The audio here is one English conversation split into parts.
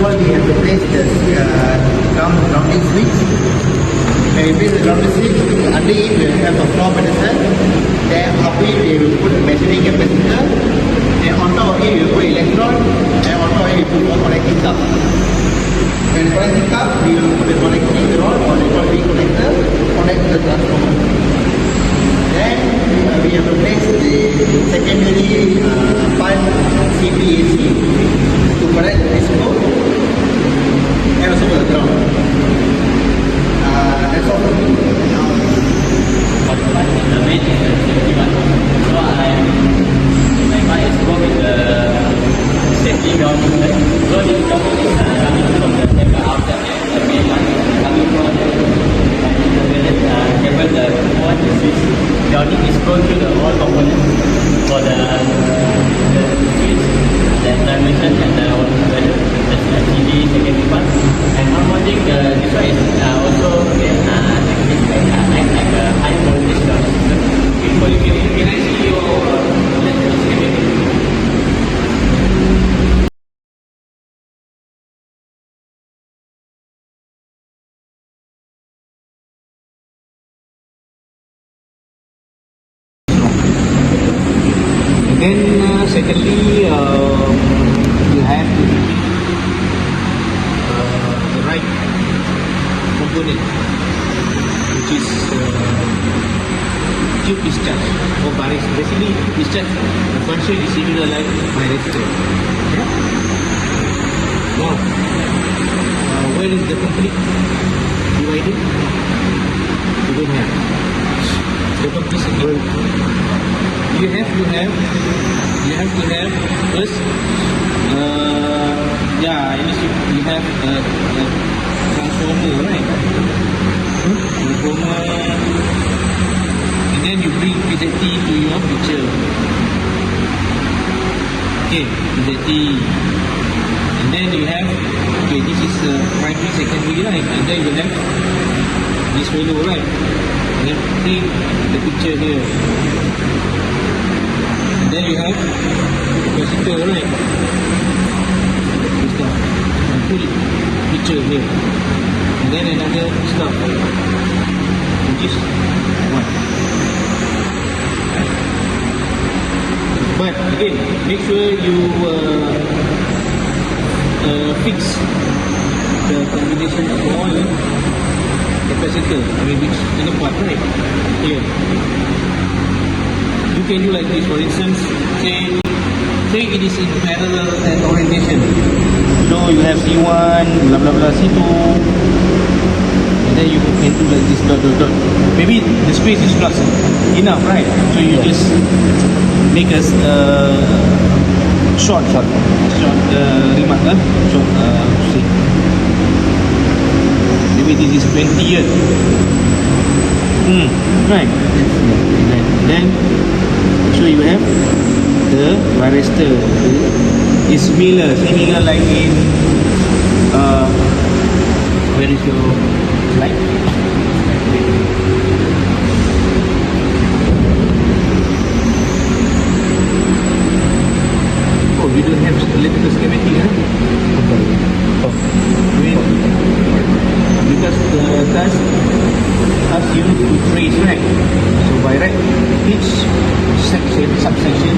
all, we have to place the grounding switch. When we place the grounding switch, under it we have a floor pedestal. Then above it we will put a measuring capacitor. And on top of it we will put electron. And on top of it we will put a connecting cup. When the connecting cup, we will put the connecting rod or the connecting connector connect to the transformer. Then we have to place the secondary 5 CPAC to connect the disco and also the ground. That's all for me. The main is the safety one. So I go with the safety grounding. So this grounding is coming from the cable outlet, the main one coming from the cable, the one the switch. Grounding is going through the all components for the switch, the transmission and the LCD secondary part. And harmonic, this one is also like a high voltage transistor. Can I see your electrical schematic? Then secondly, you have to the right component, which is tube discharge or barrage. Basically, discharge the function is similar like myristor. Okay? Now, where is the complete divider? You don't have the complete circuit. You have to have first you have a transformer, right? Transformer, and then you bring PZT to your picture. Okay, PZT, and then you have this is primary, secondary, right? And then you have this value, right? And then bring the picture here. Then you have capacitor, right? This stuff. And put it picture here. And then another stuff. Which is one. But again, make sure you fix the combination of all capacitor. I mean, which in the part, right? Here. You can do like this, for instance, say it is in parallel and orientation. You have C1, blah blah blah, C2, and then you can do like this, dot dot dot. Maybe the space is not enough, right? So you just make a short remark, say maybe this is 20 here. Right. Then so you have the varistor. It's similar like in where is your slide? Oh, you don't have electrical schematic, huh? Because the task asks you to trace, right? So by right, each subsection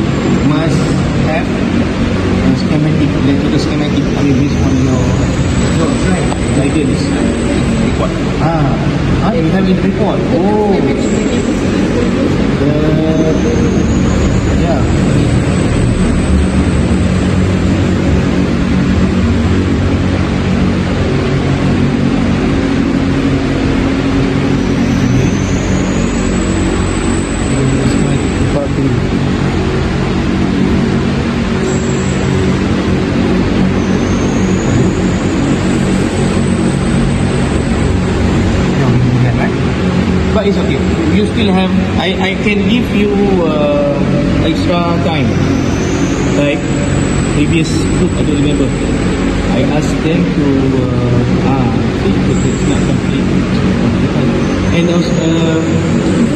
must have a schematic, electrical schematic, based on your right guidance report. You have it report. Oh, yeah. But it's okay. You still have. I can give you extra time. Like previous group, I don't remember. I asked them to because it's not complete. And also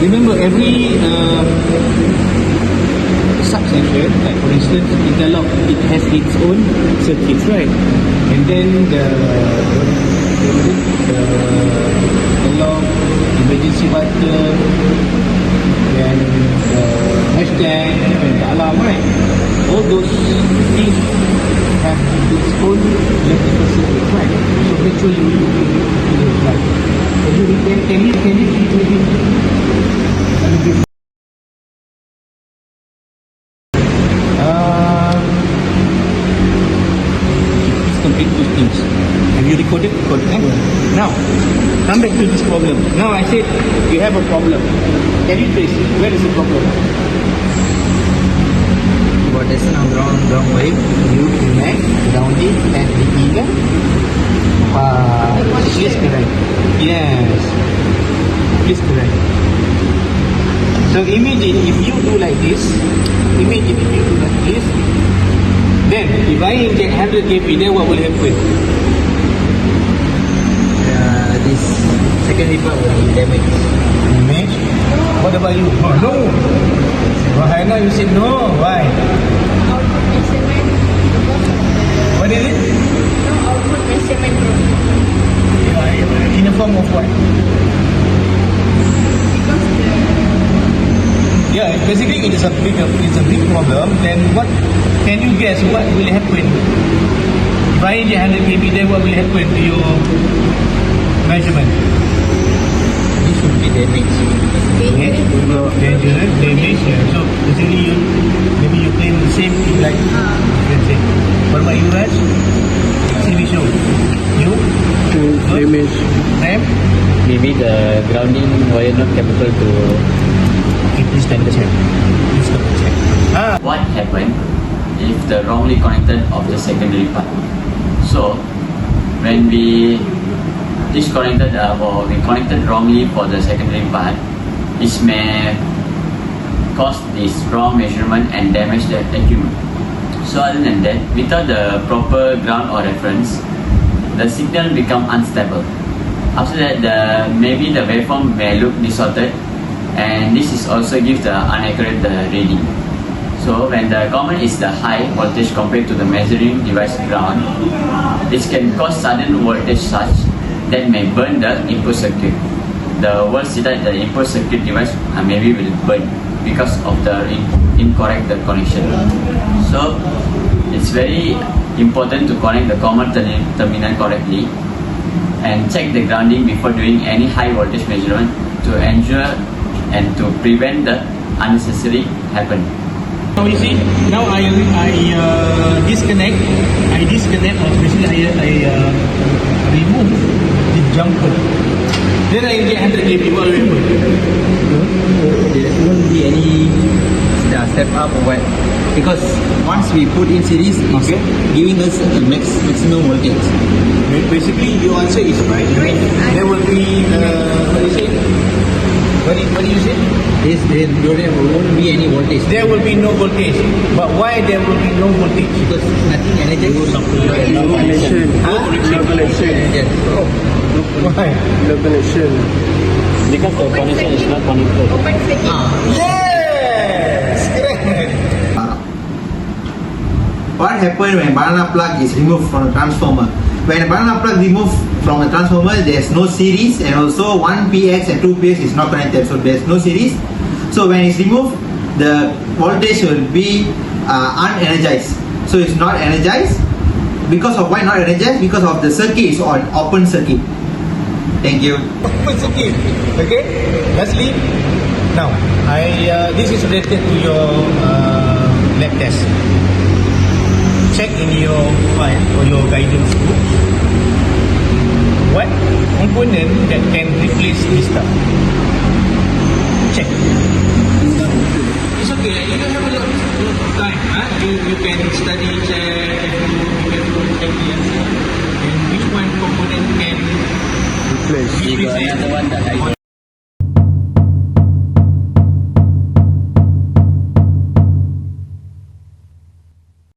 remember every subsection, like for instance, interlock, it has its own circuits, right? And then the lock, emergency button, then the hashtag, and the alarm, right? All those things have its own electrical circuit, right? So make sure you right. Can you treat maybe? Please complete those things. Have you recorded? Now, come back to this problem. Now I said you have a problem. Can you trace where is the problem? What is now wrong way? You connect grounding and repeater. Please correct. Yes. Please correct. So imagine if you do like this. Then if I inject 100 kV, then what will happen? This secondary part will be damaged. Damage? What about you? Oh, no. Rahana, you said no. Why? Output measurement because of the What is it? output measurement problem. In the form of what? Because the Yeah, basically it is a big problem. Then what can you guess what will happen? If I inject 100 kV, then what will happen to your measurement? This should be damaged. Dangerous, damage. Yeah. So basically maybe you claim the same thing like let's say. What about you guys? TV show. You? Damage. Sam? Maybe the grounding wire not capable to. Okay, please stand aside. Please stop the check. What happened if the wrongly connected of the secondary part? So when we disconnected or we connected wrongly for the secondary part, this may cause this wrong measurement and damage the equipment. So other than that, without the proper ground or reference, the signal become unstable. After that, maybe the waveform may look distorted, and this is also give the inaccurate reading. So when the common is the high voltage compared to the measuring device ground, this can cause sudden voltage surge that may burn the input circuit. The voltage that the input circuit device maybe will burn because of the incorrect connection. So it's very important to connect the common terminal correctly and check the grounding before doing any high voltage measurement to ensure and to prevent the unnecessary happen. Now you see, now I disconnect, or basically I remove the jumper. Then I get 100 kV. What will happen? There won't be any step up or what, because once we put in series, it's Okay. giving us a maximum voltage. Basically, your answer is right. There will be, what do you say? What do you say? There won't be any voltage. There will be no voltage. But why there will be no voltage? Because nothing energized. Yes. Why? Because the connection is not connected. open circuit. Yes! Correct. What happens when banana plug is removed from the transformer? When a banana plug removed from the transformer, there's no series, and also 1px and 2px is not connected, so there's no series. So when it's removed, the voltage will be unenergized. So it's not energized. Because of why not energized? Because of the circuit is on open circuit. Thank you. Open circuit. Okay. Lastly, now this is related to your lab test. Check in your file or your guidance book what component that can replace this stuff. Check. It's okay. You don't have a lot of time. You can study, check, you can check the answer. And which one component can You got another one that I don't